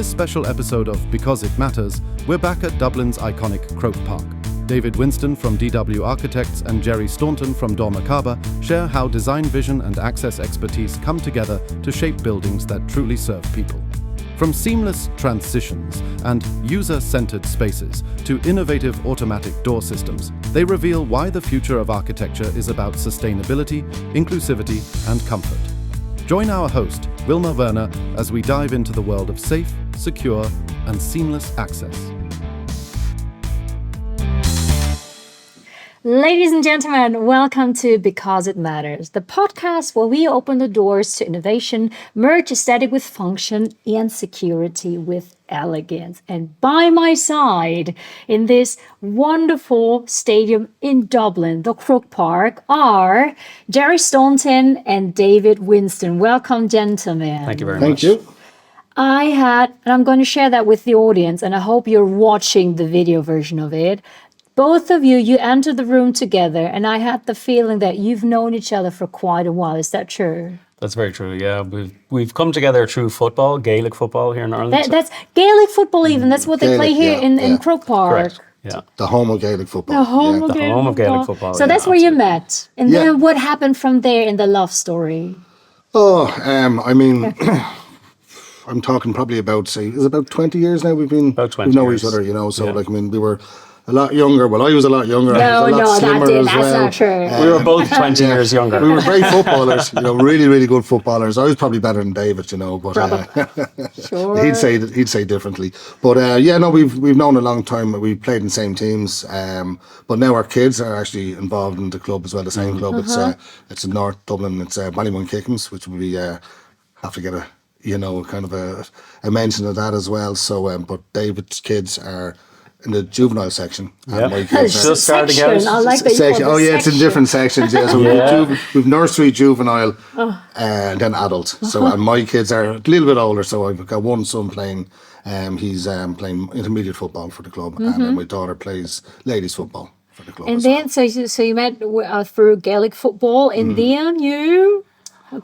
this special episode of Because It Matters, we're back at Dublin's iconic Croke Park. David Winston from DW Architects and Gerry Staunton from dormakaba share how design vision and access expertise come together to shape buildings that truly serve people. From seamless transitions and user-centered spaces to innovative automatic door systems, they reveal why the future of architecture is about sustainability, inclusivity, and comfort. Join our host, Wilma Werner, as we dive into the world of safe, secure, and seamless access. Ladies and gentlemen, welcome to Because It Matters, the podcast where we open the doors to innovation, merge aesthetic with function, and security with elegance. And by my side in this wonderful stadium in Dublin, the Croke Park, are Gerry Staunton and David Winston. Welcome, gentlemen. Thank you very much. Thank you. And I'm going to share that with the audience, and I hope you're watching the video version of it. Both of you entered the room together, and I had the feeling that you've known each other for quite a while. Is that true? That's very true, yeah. We've come together through football, Gaelic football here in Ireland. That's Gaelic football even. That's what they Gaelic, play here in Croke Park. Correct, yeah. The home of Gaelic football. The home of Gaelic football. So that's where you met. And then what happened from there in the love story? I'm talking probably about, say, it's about 20 years now we've about 20 we know years. each other, you know, so we were a lot younger. Well, I was a lot younger. I was a lot No, slimmer that's as well. not true. We were both 20 years younger. We were great footballers, you know, really, really good footballers. I was probably better than David, you know, but Sure. he'd say differently. But we've known a long time. We've played in the same teams, but now our kids are actually involved in the club as well, the same club. It's in North Dublin. It's Ballymun Kickens, which we have to get a mention of that as well. So, but David's kids are in the juvenile section. And my kids are Just starting out. I like that you section. call it It's in section. different sections. Yeah, so we've nursery, juvenile, and then adult. So, and my kids are a little bit older. So I've got one son playing. He's playing intermediate football for the club, and then my daughter plays ladies football for the club. And as then, so you met through Gaelic football, and then you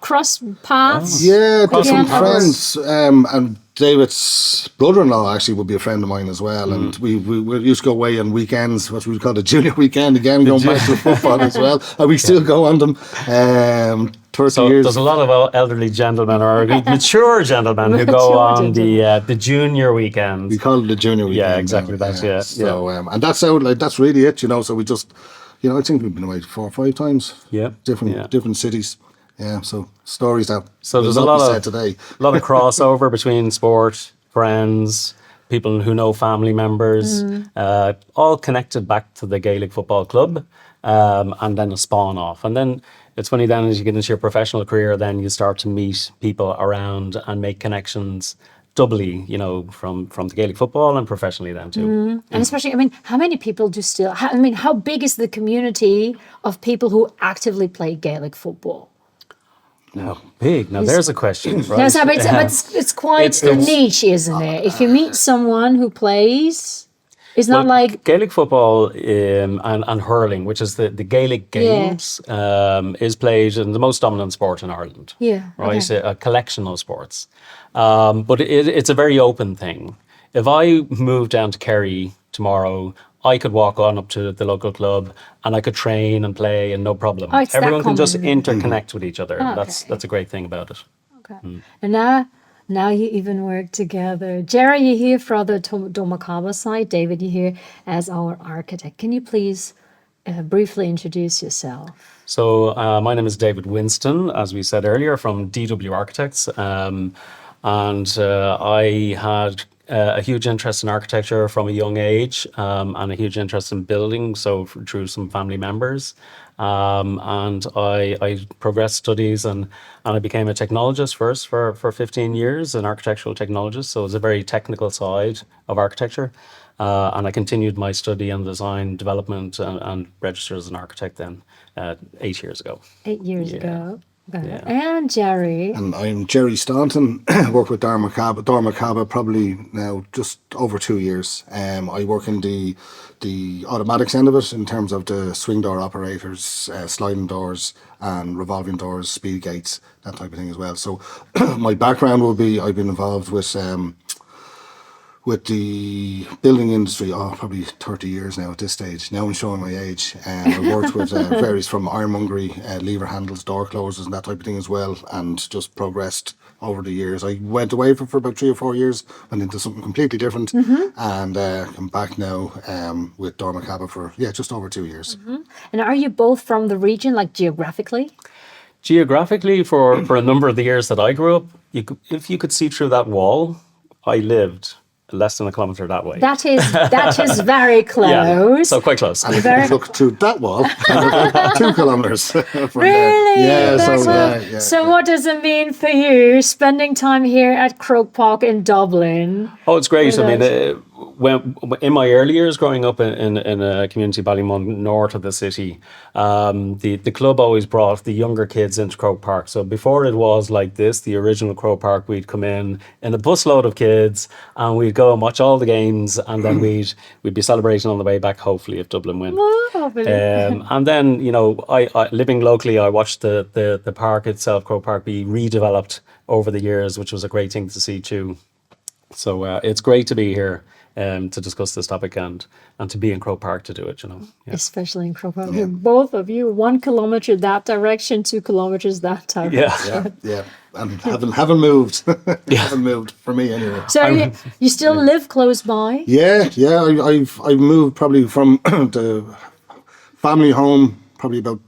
cross paths. Yeah, Cross different some friends. And David's brother-in-law actually would be a friend of mine as well. And we used to go away on weekends, what we would call the junior weekend again, going back to football as well. And we still go on them. 30 So years. there's a lot of elderly gentlemen or mature gentlemen who go on the junior weekend. We call it the junior weekend. Yeah, exactly. now. So, and that's how, that's really it, you know. So we just, I think we've been away 4 or 5 times. Yeah. Different cities. Yeah, so stories that So there's a lot of crossover between sport, friends, people who know family members, all connected back to the Gaelic Football Club, and then a spawn off. And then it's funny then as you get into your professional career, then you start to meet people around and make connections doubly, from the Gaelic football and professionally then too. And especially, how many people do still, how big is the community of people who actively play Gaelic football? Now, big. Now, there's a question, right? No, but it's quite niche, isn't it? If you meet someone who plays, it's not like Gaelic football and hurling, which is the Gaelic games, is played in the most dominant sport in Ireland. Yeah, Right? okay. A collection of sports. But it's a very open thing. If I moved down to Kerry tomorrow, I could walk on up to the local club and I could train and play and no problem. it's that Everyone can just common. interconnect with each other. Okay. That's a great thing about it. Okay. And now you even work together. Gerry, you're here for the dormakaba side. David, you're here as our architect. Can you please briefly introduce yourself? So my name is David Winston, as we said earlier, from DW Architects. And I had a huge interest in architecture from a young age, and a huge interest in building, so through some family members. And I progressed studies and I became a technologist first for 15 years, an architectural technologist. So it was a very technical side of architecture. And I continued my study and design development and registered as an architect then 8 years ago. 8 years ago. Okay. Yeah. And Gerry. And I'm Gerry Staunton, work with dormakaba probably now just over 2 years. I work in the automatics end of it in terms of the swing door operators, sliding doors and revolving doors, speed gates, that type of thing as well. So my background will be, I've been involved with with the building industry, probably 30 years now at this stage. Now I'm showing my age. I've worked with various from ironmongery, lever handles, door closers and that type of thing as well, and just progressed over the years. I went away for about 3 or 4 years, went into something completely different, and I'm back now with dormakaba for, just over 2 years. And are you both from the region, like geographically? Geographically, for a number of the years that I grew up, if you could see through that wall, I lived less than a kilometre that way. That is very close. Yeah, so quite close. And if you look through that wall, 2 kilometres from Really? there. So what does it mean for you spending time here at Croke Park in Dublin? Oh, it's great. I mean, when in my early years growing up in a community Ballymun north of the city, the club always brought the younger kids into Croke Park. So before it was like this, the original Croke Park, we'd come in a busload of kids and we'd go and watch all the games, and then we'd be celebrating on the way back, hopefully, if Dublin win. And then, you know, I living locally, I watched the park itself, Croke Park, be redeveloped over the years, which was a great thing to see too. So it's great to be here to discuss this topic and to be in Croke Park to do it, you know. Yeah. Especially in Croke Park. Both of you, 1 kilometre that direction, 2 kilometres that direction. Yeah. And haven't moved. Haven't moved for me anyway. So you still live close by? Yeah. I've moved probably from the family home, probably about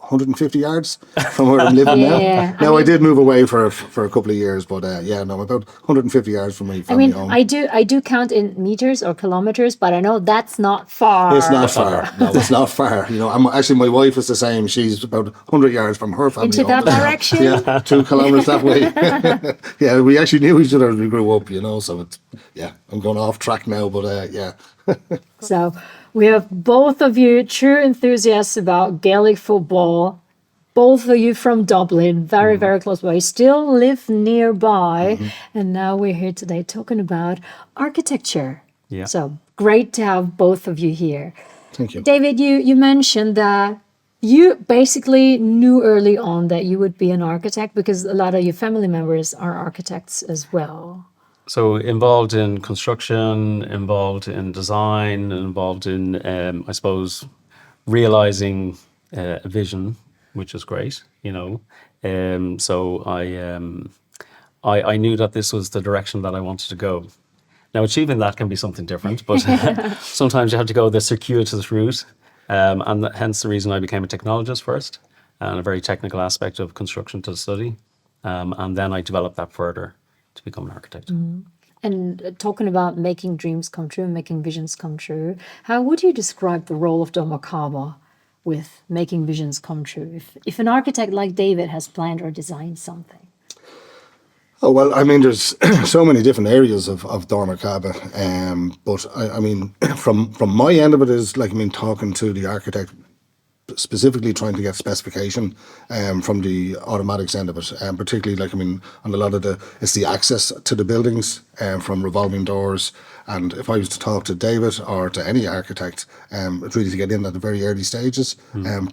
150 yards from where I'm living now. Now, I did move away for a couple of years, but about 150 yards from my family home. I do count in meters or kilometers, but I know that's not far. It's not far. No, it's not far. You know, my wife is the same. She's about 100 yards from her family Into home. that direction? 2 kilometres that way. We actually knew each other as we grew up, you know, so I'm going off track now, but So we have both of you true enthusiasts about Gaelic football. Both of you from Dublin, very, very close by. Still live nearby. And now we're here today talking about architecture. Yeah. So great to have both of you here. Thank you. David, you mentioned that you basically knew early on that you would be an architect because a lot of your family members are architects as well. So involved in construction, involved in design, involved in, I suppose, realizing a vision, which is great, you know. So I knew that this was the direction that I wanted to go. Now, achieving that can be something different, but sometimes you have to go the circuitous route, and hence the reason I became a technologist first, and a very technical aspect of construction to study, and then I developed that further to become an architect. And talking about making dreams come true, making visions come true, how would you describe the role of dormakaba with making visions come true? If an architect like David has planned or designed something. Oh, well, I mean, there's so many different areas of dormakaba, but I mean, from my end of it is like, I mean, talking to the architect, specifically trying to get specification from the automatics end of it, and particularly like, I mean, on a lot of it's the access to the buildings from revolving doors. And if I was to talk to David or to any architect, it's really to get in at the very early stages,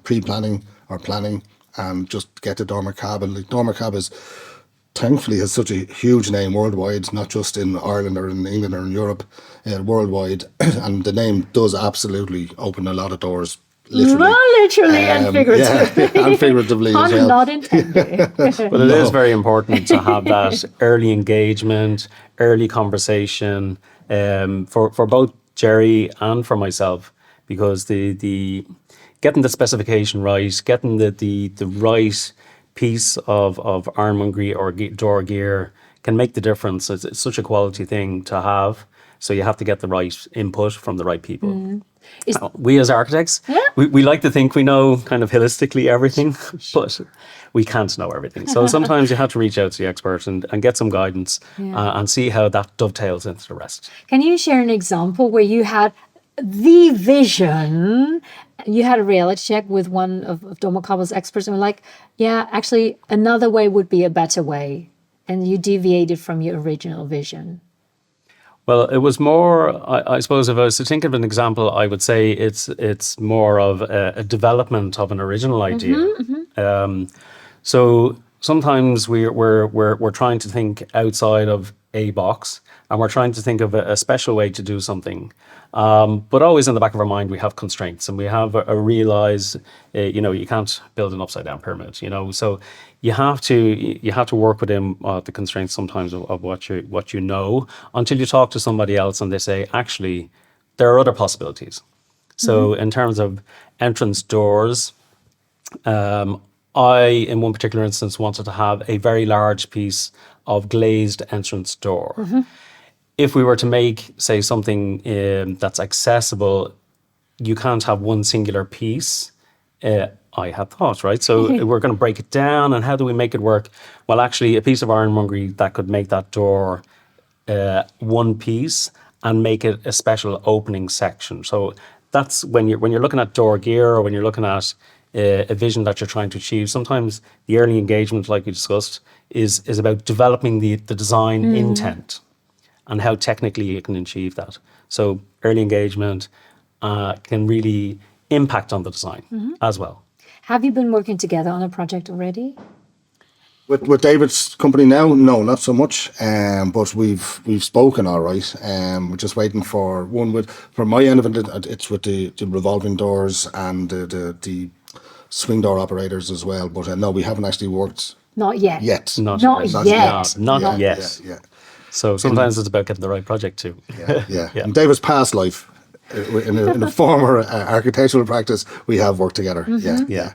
pre-planning or planning, and just get the dormakaba. Like dormakaba thankfully has such a huge name worldwide, not just in Ireland or in England or in Europe, worldwide. And the name does absolutely open a lot of doors. Literally. Well, literally and figuratively. Yeah, and figuratively as well. Not intended. But it is very important to have that early engagement, early conversation for both Gerry and for myself, because the getting the specification right, getting the right piece of ironmongery or door gear can make the difference. It's such a quality thing to have. So you have to get the right input from the right people. We as architects, we like to think we know kind of holistically everything, but we can't know everything. So sometimes you have to reach out to the expert and get some guidance and see how that dovetails into the rest. Can you share an example where you had the vision, you had a reality check with one of dormakaba's experts and were like, yeah, actually another way would be a better way, and you deviated from your original vision? Well, it was more, I suppose, if I was to think of an example, I would say it's more of a development of an original idea. So sometimes we're trying to think outside of a box, and we're trying to think of a special way to do something. But always in the back of our mind, we have constraints, and we have a realize, you can't build an upside down pyramid, so you have to work within the constraints sometimes of what you know, until you talk to somebody else and they say, actually, there are other possibilities. So in terms of entrance doors, I, in one particular instance, wanted to have a very large piece of glazed entrance door. If we were to make, say, something that's accessible, you can't have one singular piece. I had thought, right? So we're going to break it down, and how do we make it work? Well, actually, a piece of ironmongery that could make that door one piece and make it a special opening section. So that's when you're looking at door gear, or when you're looking at a vision that you're trying to achieve. Sometimes the early engagement, like we discussed, is about developing the design intent and how technically you can achieve that. So early engagement can really impact on the design as well. Have you been working together on a project already? With David's company now, no, not so much. But we've spoken all right. We're just waiting for one from my end of it. It's with the revolving doors and the swing door operators as well. But no, we haven't actually worked Not yet. yet. Not yet. Yeah. So sometimes it's about getting the right project too. Yeah. In David's past life, in a former architectural practice, we have worked together. Yeah.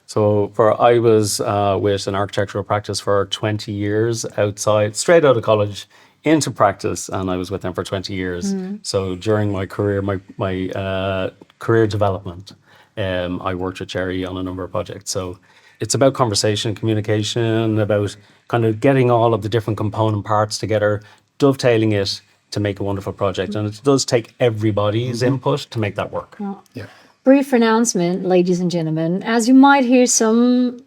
So I was with an architectural practice for 20 years outside, straight out of college into practice, and I was with them for 20 years. So during my career, my career development, I worked with Gerry on a number of projects. So it's about conversation, communication, about kind of getting all of the different component parts together, dovetailing it to make a wonderful project. And it does take everybody's input to make that work. Yeah. Brief announcement, ladies and gentlemen. As you might hear some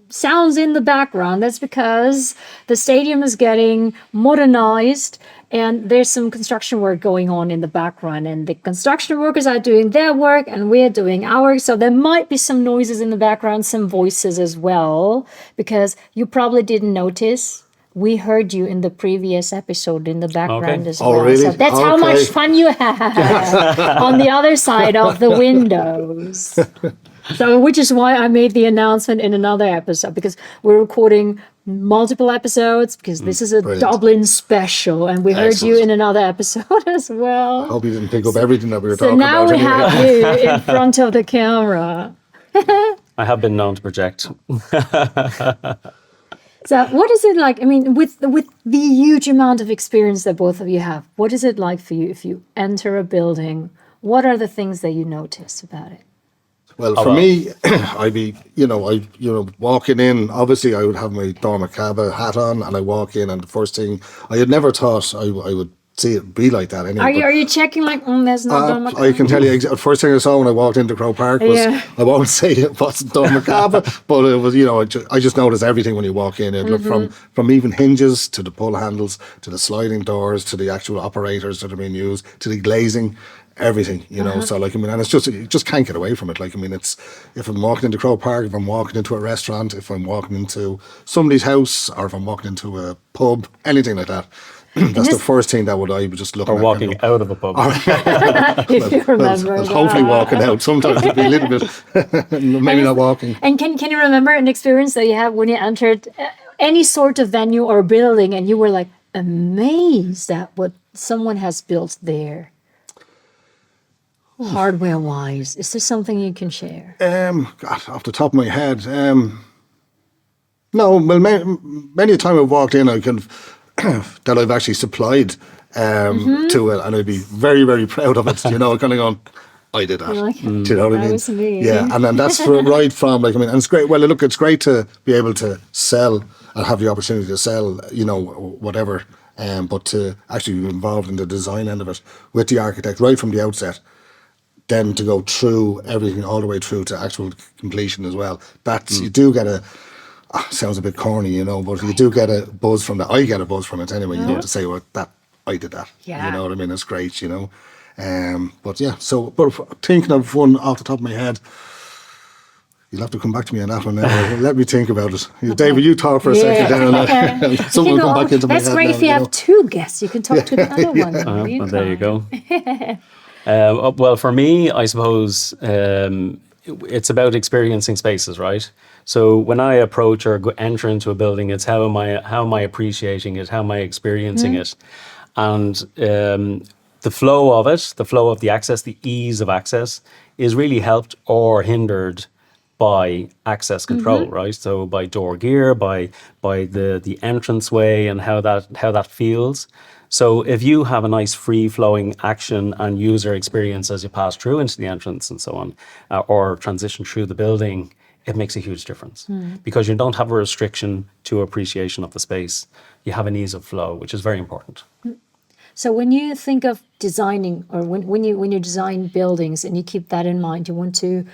sounds in the background, that's because the stadium is getting modernized and there's some construction work going on in the background, and the construction workers are doing their work and we're doing ours. So there might be some noises in the background, some voices as well, because you probably didn't notice. We heard you in the previous episode in the background as well. Really? So that's how much fun you have on the other side of the windows. So, which is why I made the announcement in another episode, because we're recording multiple episodes, because this is a Dublin special, and we heard you in another episode as well. I hope you didn't pick up everything that we were talking So now about. we have you in front of the camera. I have been known to project. So what is it like? I mean, with the huge amount of experience that both of you have, what is it like for you if you enter a building? What are the things that you notice about it? Well, for me, I'd be, walking in, obviously I would have my dormakaba hat on, and I walk in, and the first thing, I had never thought I would see it be like that anyway. Are you checking like, there's no dormakaba? I can tell you, the first thing I saw when I walked into Croke Park was, I won't say it wasn't dormakaba, but it was, I just noticed everything when you walk in. It looked from even hinges to the pull handles, to the sliding doors, to the actual operators that are being used, to the glazing. Everything, so and it's just, you just can't get away from it. it's, if I'm walking into Croke Park, if I'm walking into a restaurant, if I'm walking into somebody's house, or if I'm walking into a pub, anything like that, that's the first thing that I would just look at. Or walking out of a pub. If you remember. Well, hopefully walking out. Sometimes it'd be a little bit, maybe not walking. And can you remember an experience that you had when you entered any sort of venue or building and you were like amazed at what someone has built there? Hardware wise, is there something you can share? God, off the top of my head, no. Well, many a time I've walked in, I can that I've actually supplied to it, and I'd be very, very proud of it. Kind of going, I did that. Like, Do you know what I mean? was me. Yeah, and then that's right from and it's great. Well, look, it's great to be able to sell and have the opportunity to sell, whatever. But to actually be involved in the design end of it with the architect right from the outset. Then to go through everything all the way through to actual completion as well. That's you do get sounds a bit corny, but you do get a buzz from that. I get a buzz from it anyway. To say, well, that I did that. Yeah. You know what I mean? It's great, But yeah, but thinking of one off the top of my head, You'll have to come back to me on that one now. Let me think about it. David, you talk for a second there, and someone will come back into my head. That's great if you have two guests. You can talk to the other one. Well, there you go. Well, for me, I suppose it's about experiencing spaces, right? So when I approach or enter into a building, it's how am I appreciating it? How am I experiencing it? And the flow of it, the flow of the access, the ease of access is really helped or hindered by access control, right? So by door gear, by the entranceway and how that feels. So if you have a nice free flowing action and user experience as you pass through into the entrance and so on, or transition through the building, it makes a huge difference because you don't have a restriction to appreciation of the space. You have an ease of flow, which is very important. So when you think of designing, or when you design buildings and you keep that in mind, you want to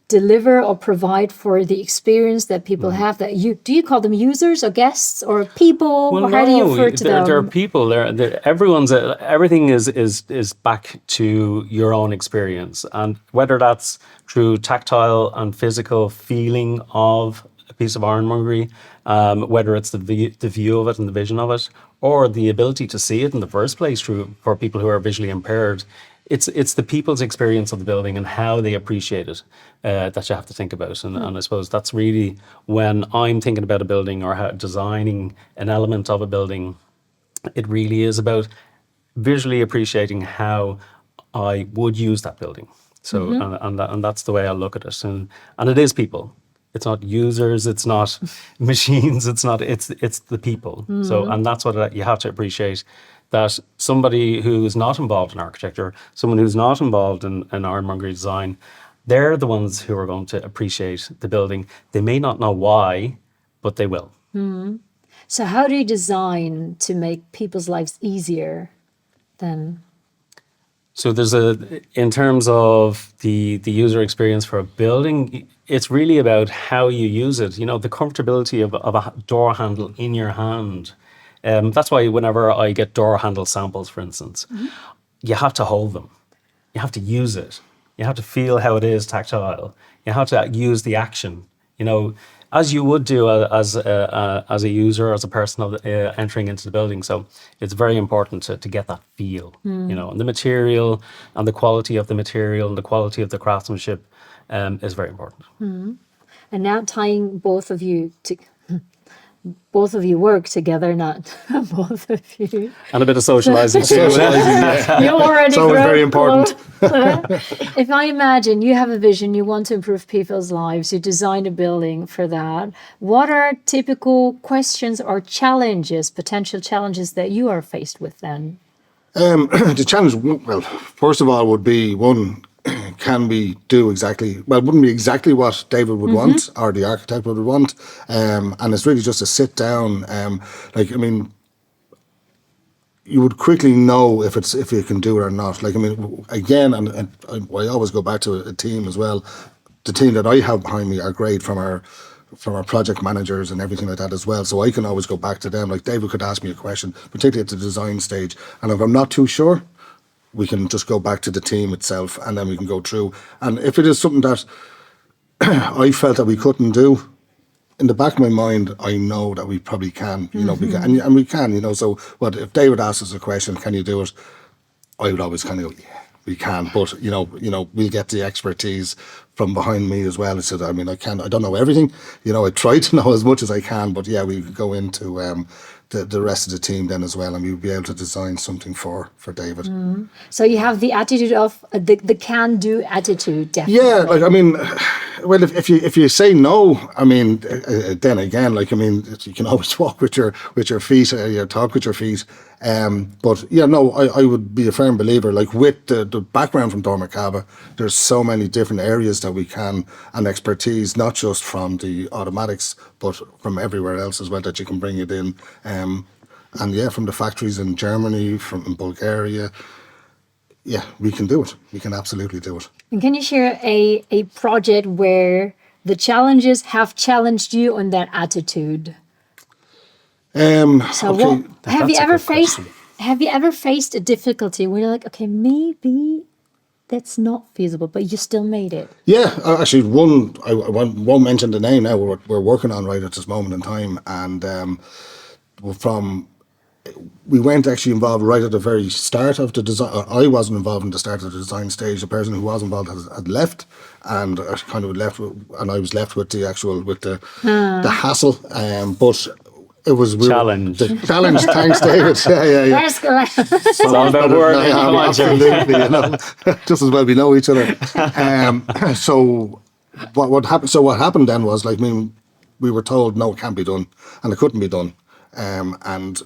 deliver or provide for the experience that people have. That do you call them users or guests or people? Well, or how do you refer to them? There are people. Everything is back to your own experience, and whether that's through tactile and physical feeling of a piece of ironmongery, whether it's the view of it and the vision of it, or the ability to see it in the first place for people who are visually impaired. It's the people's experience of the building and how they appreciate it that you have to think about. And I suppose that's really when I'm thinking about a building or designing an element of a building, it really is about visually appreciating how I would use that building. So and that's the way I look at it. And it is people. It's not users, it's not machines, it's the people. So, and that's what you have to appreciate, that somebody who is not involved in architecture, someone who's not involved in ironmongery design, they're the ones who are going to appreciate the building. They may not know why, but they will. So how do you design to make people's lives easier then? So in terms of the user experience for a building, it's really about how you use it. You know, the comfortability of a door handle in your hand. That's why whenever I get door handle samples, for instance, you have to hold them. You have to use it. You have to feel how it is tactile. You have to use the action, you know, as you would do as a user, as a person entering into the building. So it's very important to get that feel, you know, and the material and the quality of the material and the quality of the craftsmanship is very important. And now tying both of you work together, not both of you. And a bit of socializing too. You already It's always very important. If I imagine you have a vision, you want to improve people's lives, you design a building for that. What are typical questions or challenges, potential challenges that you are faced with then? The challenge, well, first of all, would be one, can we do exactly, well, it wouldn't be exactly what David would want or the architect would want. And it's really just to sit down. You would quickly know if you can do it or not. Again, and I always go back to a team as well. The team that I have behind me are great from our project managers and everything like that as well. So I can always go back to them. Like David could ask me a question, particularly at the design stage. And if I'm not too sure, we can just go back to the team itself and then we can go through. And if it is something that I felt that we couldn't do, in the back of my mind, I know that we probably can, you know, and we can, you know. So, but if David asks us a question, can you do it? I would always kind of go, yeah, we can. But you know, we'll get the expertise from behind me as well. So, I mean, I don't know everything. You know, I try to know as much as I can. But yeah, we go into the rest of the team then as well, and we'll be able to design something for David. So you have the attitude of the can-do attitude, definitely. Yeah, like I mean, well, if you say no, I mean, then again, like I mean, you can always walk with your feet, talk with your feet. But yeah, no, I would be a firm believer. Like with the background from dormakaba, there's so many different areas that we can, and expertise, not just from the automatics, but from everywhere else as well, that you can bring it in. And yeah, from the factories in Germany, in Bulgaria, yeah, we can do it. We can absolutely do it. And can you share a project where the challenges have challenged you on that attitude? So okay. have you ever faced a difficulty where you're like, okay, maybe that's not feasible, but you still made it. Yeah, actually, I won't mention the name now. We're working on right at this moment in time, and from we weren't actually involved right at the very start of the design. I wasn't involved in the start of the design stage. The person who was involved had left, and I kind of left, and I was left with the hassle. But it was Challenge. The challenge. Thanks, David. Yeah. That's good. It's all about work. Come on, Gerry. Absolutely, just as well we know each other. So what happened? So what happened then was, like, we were told no, it can't be done, and it couldn't be done, and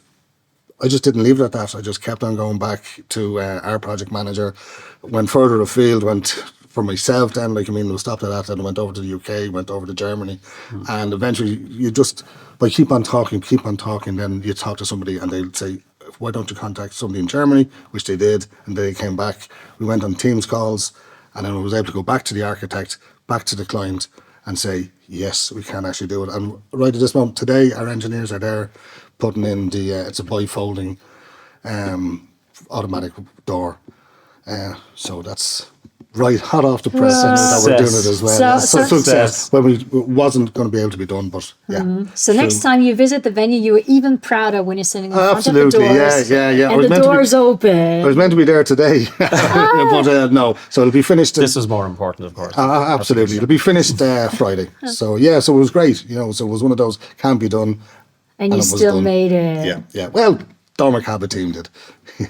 I just didn't leave it at that. I just kept on going back to our project manager, went further afield, went for myself then, we stopped at that, then I went over to the UK, went over to Germany, and eventually you just, by keep on talking, then you talk to somebody and they'll say, why don't you contact somebody in Germany, which they did, and they came back. We went on Teams calls, and then I was able to go back to the architect, back to the client, and say, yes, we can actually do it. And right at this moment today, our engineers are there putting in it's a bifolding automatic door. So that's right hot off the press that we're doing it as well. Success. Well, it wasn't going to be able to be done, but yeah. So next time you visit the venue, you're even prouder when you're sitting in front of the Absolutely, doors. yeah. And the door's open. I was meant to be there today, but no. So it'll be finished. This is more important, of course. Absolutely, it'll be finished Friday. So so it was great. So it was one of those can be done. And you still made it. Yeah. Well, dormakaba team did.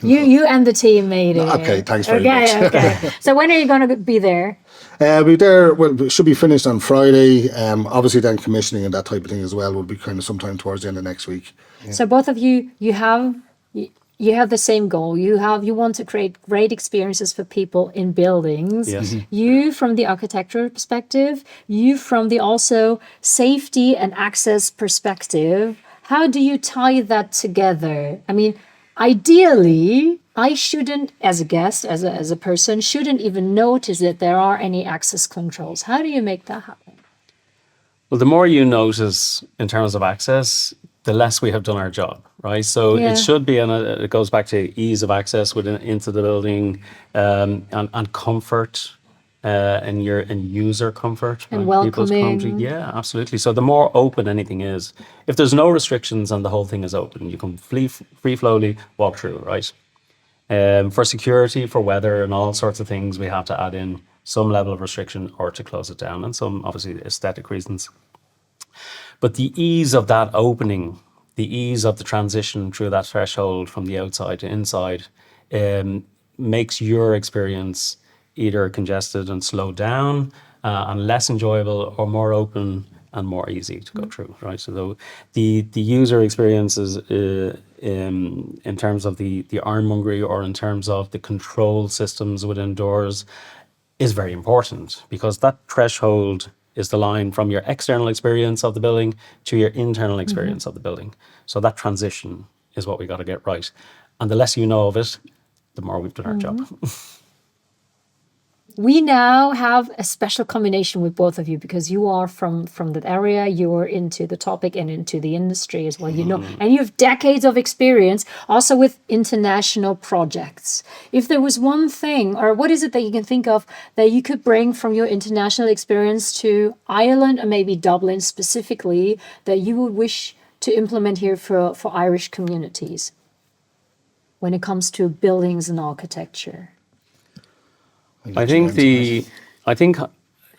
You and the team made it. Okay, thanks very much. Okay. So when are you going to be there? We'll be there. Well, it should be finished on Friday. Obviously, then commissioning and that type of thing as well will be kind of sometime towards the end of next week. Yeah. So both of you have the same goal. You want to create great experiences for people in buildings. Yes. You from the architectural perspective, you from the also safety and access perspective. How do you tie that together? I mean, ideally, I shouldn't, as a guest, as a person, shouldn't even notice that there are any access controls. How do you make that happen? Well, the more you notice in terms of access, the less we have done our job, right? So it should be, and it goes back to ease of access into the building, and comfort, and user comfort, and right? People's welcoming. comfort. Yeah, absolutely. So the more open anything is, if there's no restrictions and the whole thing is open, you can free flowly walk through, right? For security, for weather, and all sorts of things, we have to add in some level of restriction or to close it down, and some obviously aesthetic reasons. But the ease of that opening, the ease of the transition through that threshold from the outside to inside, makes your experience either congested and slowed down, and less enjoyable, or more open and more easy to go through, right? So the user experience is, in terms of the ironmongery, or in terms of the control systems within doors, is very important, because that threshold is the line from your external experience of the building to your internal experience of the building. So that transition is what we got to get right. And the less you know of it, the more we've done our job. We now have a special combination with both of you, because you are from that area, you're into the topic and into the industry as well, and you have decades of experience also with international projects. If there was one thing, or what is it that you can think of that you could bring from your international experience to Ireland, or maybe Dublin specifically, that you would wish to implement here for Irish communities when it comes to buildings and architecture? I think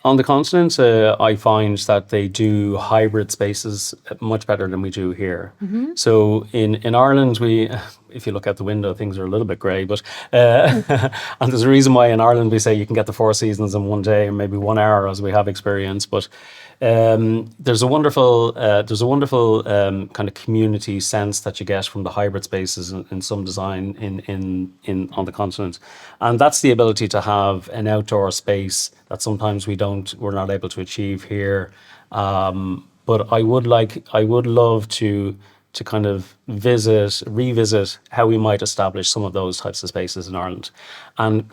on the continent, I find that they do hybrid spaces much better than we do here. So in Ireland, if you look out the window, things are a little bit grey, but and there's a reason why in Ireland we say you can get the 4 seasons in one day, or maybe 1 hour, as we have experience. But there's a wonderful kind of community sense that you get from the hybrid spaces in some design in on the continent, and that's the ability to have an outdoor space that sometimes we're not able to achieve here. But I would love to kind of revisit how we might establish some of those types of spaces in Ireland, and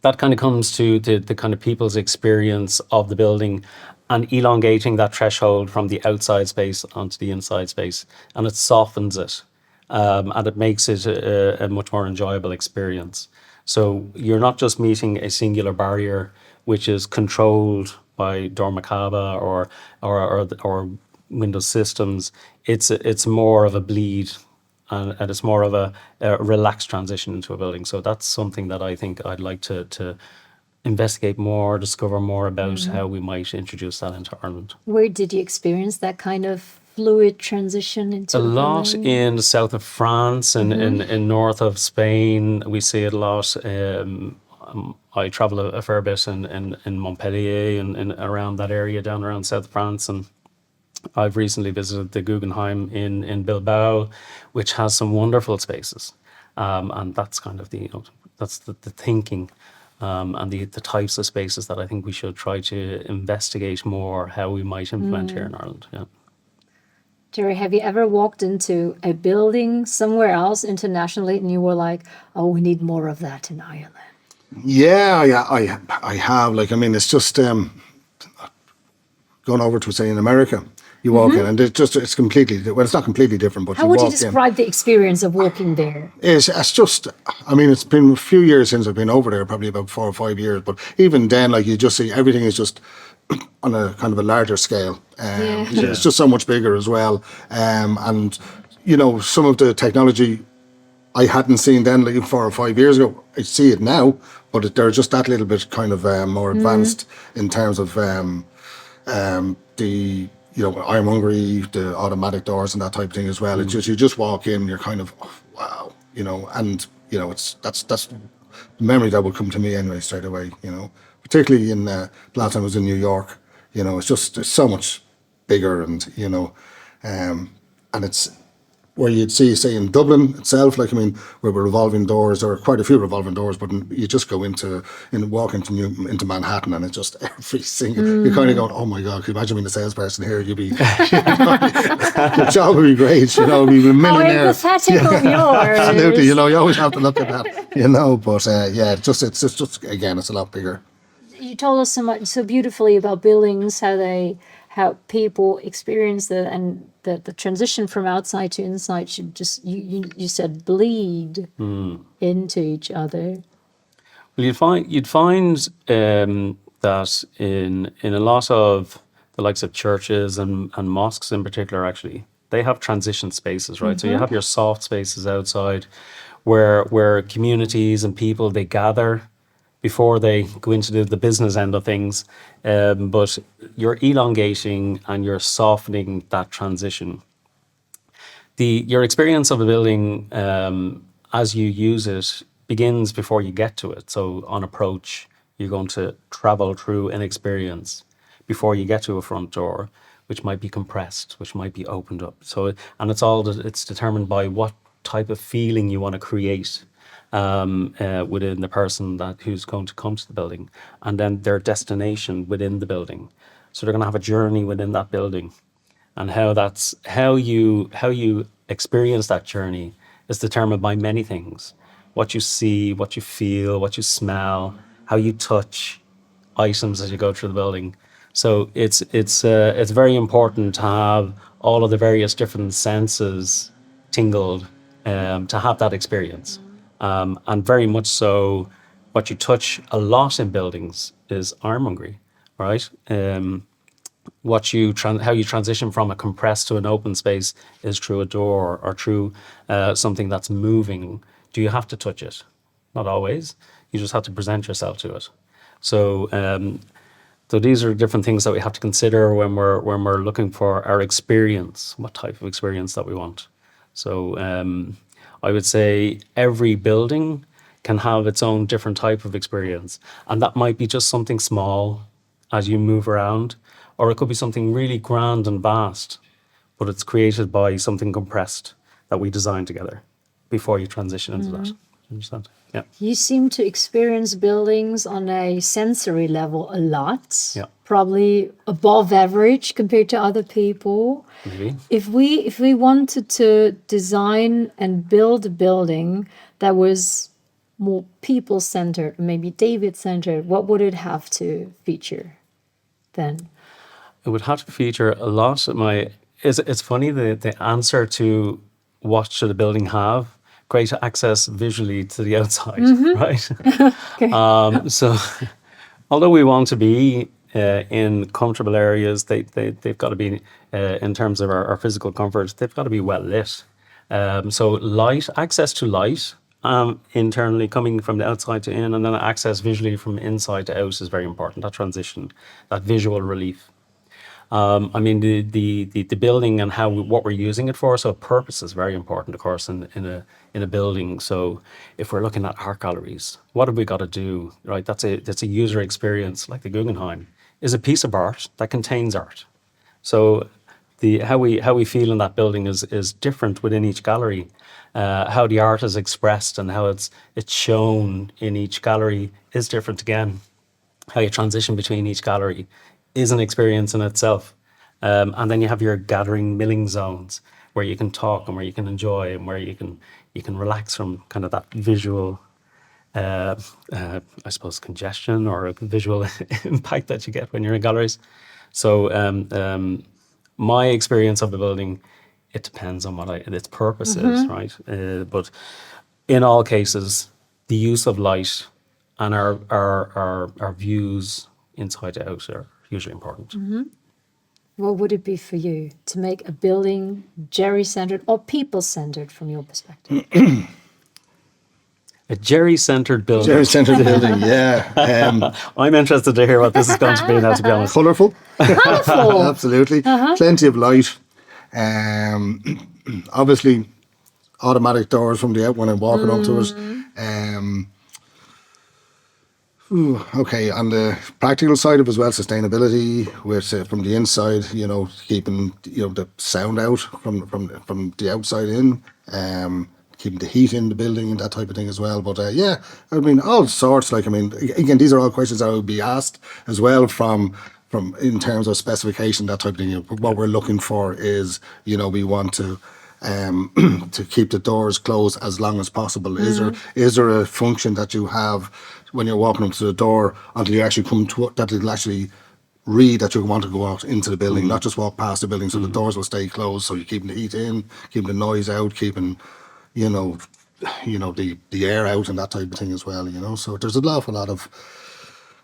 that kind of comes to the kind of people's experience of the building, and elongating that threshold from the outside space onto the inside space, and it softens it, and it makes it a much more enjoyable experience. So you're not just meeting a singular barrier, which is controlled by dormakaba or Windows systems. It's more of a bleed, and it's more of a relaxed transition into a building. So that's something that I think I'd like to investigate more, discover more about how we might introduce that into Ireland. Where did you experience that kind of fluid transition into A a lot building? in the south of France and in north of Spain. We see it a lot. I travel a fair bit in Montpellier and around that area, down around South France. And I've recently visited the Guggenheim in Bilbao, which has some wonderful spaces. And that's kind of that's the thinking and the types of spaces that I think we should try to investigate more how we might implement here in Ireland. Yeah. Gerry, have you ever walked into a building somewhere else internationally and you were like, oh, we need more of that in Ireland? Yeah, I have. Like, I mean, it's just going over to, say, in America. You walk in and it's completely, well, it's not completely different, but How you would you walk in. describe the experience of walking there? It's just, I mean, it's been a few years since I've been over there, probably about 4 or 5 years. But even then, like, you just see everything is just on a kind of a larger scale. It's just so much bigger as well. And, you know, some of the technology I hadn't seen then, like 4 or 5 years ago. I see it now, but they're just that little bit kind of more advanced in terms of the, you know, ironmongery, the automatic doors and that type of thing as well. It's just, you just walk in, you're kind of, oh, wow, you know, and, you know, that's the memory that would come to me anyway straight away, you know, particularly in, last time I was in New York, you know, it's so much bigger and, you know, and it's, where you'd see, say, in Dublin itself, like, I mean, where we're revolving doors, or quite a few revolving doors, but you just go walk into Manhattan, and it's just every single, you're kind of going, oh my God, can you imagine being a salesperson here? You'd be, your job would be great, you know, you'd be a millionaire. How empathetic of yours. Absolutely, you know, you always have to look at that, you know, but yeah, it's just, again, it's a lot bigger. You told us so beautifully about buildings, how people experience and the transition from outside to inside should just, you said, bleed into each other. Well, you'd find that in a lot of the likes of churches and mosques in particular, actually, they have transition spaces, right? So you have your soft spaces outside where communities and people, they gather before they go into the business end of things. But you're elongating and you're softening that transition. Your experience of a building as you use it begins before you get to it. So on approach, you're going to travel through an experience before you get to a front door, which might be compressed, which might be opened up. So, and it's determined by what type of feeling you want to create within the person who's going to come to the building, and then their destination within the building. So they're going to have a journey within that building, and how you experience that journey is determined by many things: what you see, what you feel, what you smell, how you touch items as you go through the building. So it's very important to have all of the various different senses tingled to have that experience. And very much so, what you touch a lot in buildings is ironmongery, right? How you transition from a compressed to an open space is through a door or through something that's moving. Do you have to touch it? Not always. You just have to present yourself to it. So these are different things that we have to consider when we're looking for our experience, what type of experience that we want. So I would say every building can have its own different type of experience. And that might be just something small as you move around, or it could be something really grand and vast, but it's created by something compressed that we designed together before you transition into that. Understand? Yeah. You seem to experience buildings on a sensory level a lot. Yeah. Probably above average compared to other people. Maybe. If we wanted to design and build a building that was more people-centered, maybe David-centered, what would it have to feature then? It would have to feature a lot of it's funny, the answer to what should a building have great access visually to the outside, right? So although we want to be in comfortable areas, they've got to be, in terms of our physical comfort, they've got to be well lit. So light, access to light, internally coming from the outside to in, and then access visually from inside to out is very important. That transition, that visual relief. I mean, the building and what we're using it for. So purpose is very important, of course, in a building. So if we're looking at art galleries, what have we got to do? Right, that's a user experience. Like the Guggenheim is a piece of art that contains art. So how we feel in that building is different within each gallery. How the art is expressed and how it's shown in each gallery is different again. How you transition between each gallery is an experience in itself. And then you have your gathering milling zones where you can talk and where you can enjoy and where you can relax from kind of that visual, I suppose, congestion or visual impact that you get when you're in galleries. So my experience of the building, it depends on what its purpose is, right? But in all cases, the use of light and our views inside out are hugely important. What would it be for you to make a building Gerry-centered or people-centered from your perspective? A Gerry-centered building. Gerry-centered building, yeah. I'm interested to hear what this is going to be now, to be honest. Colourful. Colourful. Absolutely. Plenty of light. Obviously, automatic doors from the out when I'm walking up to it. Okay, on the practical side of it as well, sustainability with from the inside, keeping the sound out from the outside in, keeping the heat in the building and that type of thing as well. But yeah, I mean, all sorts. Like, I mean, again, these are all questions I would be asked as well from in terms of specification, that type of thing. What we're looking for is, we want to to keep the doors closed as long as possible. Is there a function that you have when you're walking up to the door until you actually come to it, that it'll actually read that you want to go out into the building, not just walk past the building, so the doors will stay closed, so you're keeping the heat in, keeping the noise out, keeping the air out and that type of thing as well, So there's an awful lot of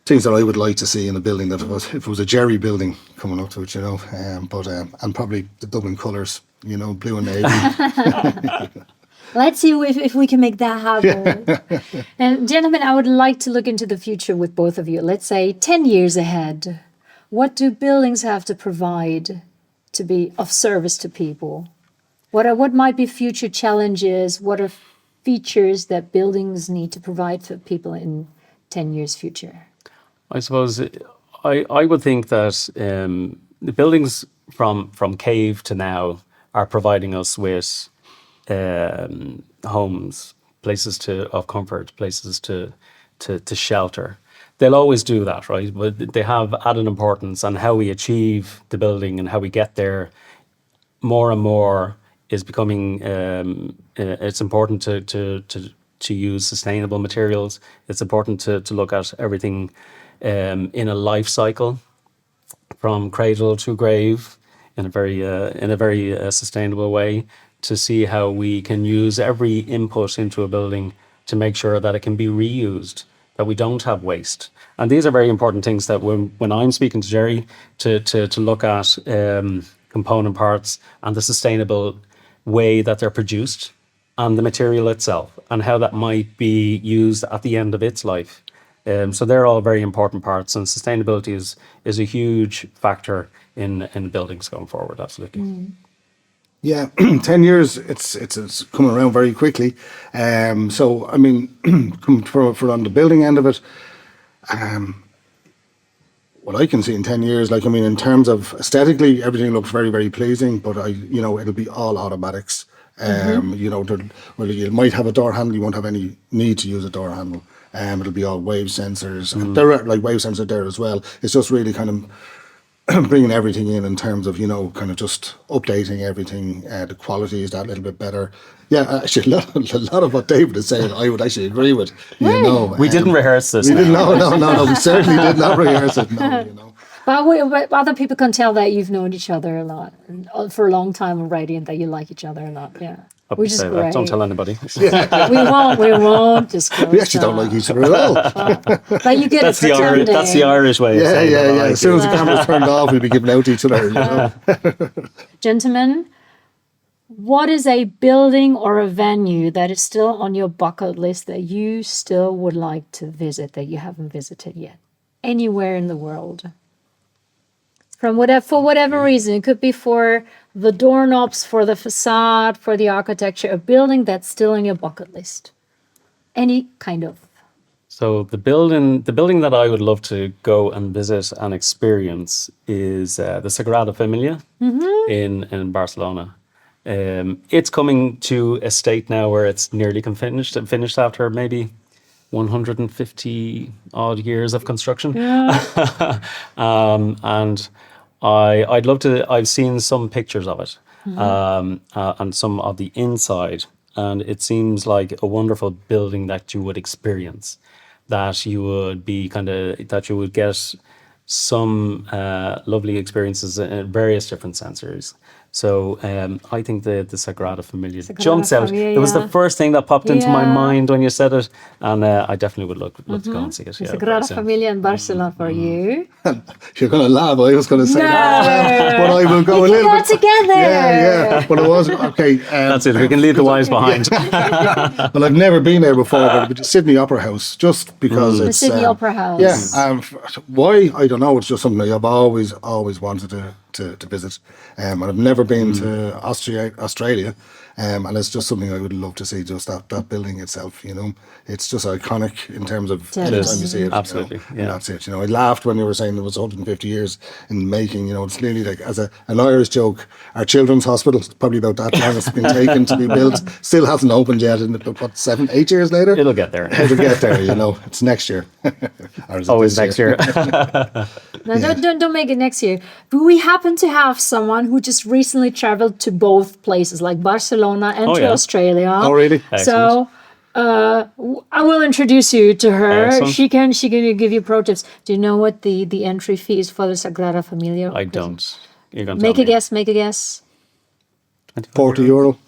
things that I would like to see in a building that if it was a Gerry building coming up to it, and probably the Dublin colours, blue and navy. Let's see if we can make that happen. And gentlemen, I would like to look into the future with both of you. Let's say 10 years ahead. What do buildings have to provide to be of service to people? What might be future challenges? What are features that buildings need to provide for people in 10 years future? I suppose I would think that the buildings from cave to now are providing us with homes, places of comfort, places to shelter. They'll always do that, right? But they have added importance, and how we achieve the building and how we get there more and more is becoming. It's important to use sustainable materials. It's important to look at everything in a life cycle, from cradle to grave, in a very sustainable way, to see how we can use every input into a building to make sure that it can be reused, that we don't have waste. And these are very important things that when I'm speaking to Gerry, to look at component parts and the sustainable way that they're produced and the material itself and how that might be used at the end of its life. So they're all very important parts, and sustainability is a huge factor in buildings going forward, absolutely. Yeah, 10 years, it's coming around very quickly. So, I mean, for on the building end of it, what I can see in 10 years, like, I mean, in terms of aesthetically, everything looks very, very pleasing, but it'll be all automatics. You might have a door handle, you won't have any need to use a door handle. It'll be all wave sensors. There are like wave sensors there as well. It's just really kind of bringing everything in terms of, kind of just updating everything. The quality is that little bit better. Yeah, actually, a lot of what David is saying, I would actually agree with. We didn't rehearse this. No, we certainly did not rehearse it. No, But other people can tell that you've known each other a lot, and for a long time already, and that you like each other a lot. Yeah. Hope Which you is say that. Don't great. tell anybody. We won't disclose We actually don't that. like each other at all. But you get That's it pretending. that's the Irish way of Yeah, saying yeah, it. yeah. As soon as the camera's turned off, we'll be giving out to each other. You know? Gentlemen, what is a building or a venue that is still on your bucket list that you still would like to visit that you haven't visited yet? Anywhere in the world. For whatever reason, it could be for the doorknobs, for the facade, for the architecture, a building that's still on your bucket list. Any kind of. So the building that I would love to go and visit and experience is the Sagrada Familia in Barcelona. It's coming to a state now where it's nearly finished after maybe 150 odd years of construction. Yeah. And I'd love to. I've seen some pictures of it and some of the inside, and it seems like a wonderful building that you would experience. That you would that you would get some lovely experiences in various different sensories. So I think the Sagrada Familia jumps out. It was the first thing that popped into my mind when you said it, and I definitely would love to go and see it. The Yeah, Sagrada Familia in Barcelona for you. You're going to laugh. I was going to say No. that. But I will go We a can little go bit. together. Yeah. But it was, okay. That's it. We can leave the wives behind. Well, I've never been there before, but the Sydney Opera House, just because The it's... Sydney Opera House. Yeah. Why? I don't know. It's just something I've always wanted to visit. And I've never been to Australia. And it's just something I would love to see, just that building itself, you know. It's just iconic in terms of It anytime is. you see it. Absolutely, You know, yeah. and that's it. You know, I laughed when you were saying it was 150 years in making. You know, it's nearly like, as an Irish joke, our children's hospital, probably about that long it's been taken to be built, still hasn't opened yet. And what, 7, 8 years later? It'll get there. It'll get there, you know. It's next year. Or is it Always this next year. No, don't make it next year. But we happen to have someone who just recently traveled to both places, like Barcelona and to yeah. Australia. Oh, really? So I will introduce you to her. Excellent. She can give you pro tips. Do you know what the entry fee is for the Sagrada Familia? I don't. You're going to Make tell a me. guess. Make a guess. 40 euro,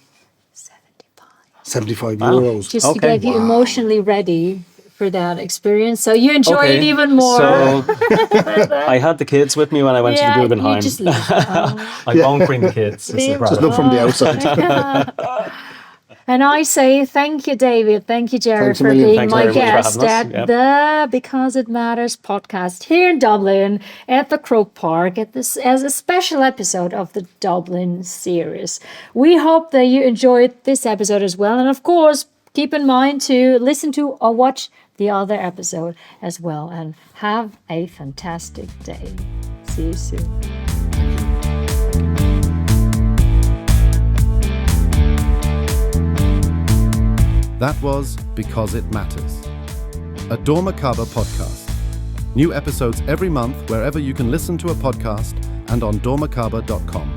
75. 75 euros. Just to Okay. get you emotionally ready for that experience, so you enjoy it even more. So I had the kids with me when I went to the you Guggenheim. just leave. I won't bring the kids. This is Leave the Just problem. look from the outside. And I say thank you, David. Thank you, Gerry, Thanks a for million. being Thanks my very much for guest having at us. the Because It Matters podcast here in Dublin at the Croke Park as a special episode of the Dublin series. We hope that you enjoyed this episode as well. And of course, keep in mind to listen to or watch the other episode as well. And have a fantastic day. See you soon. That was Because It Matters, a dormakaba podcast. New episodes every month wherever you can listen to a podcast and on dormakaba.com.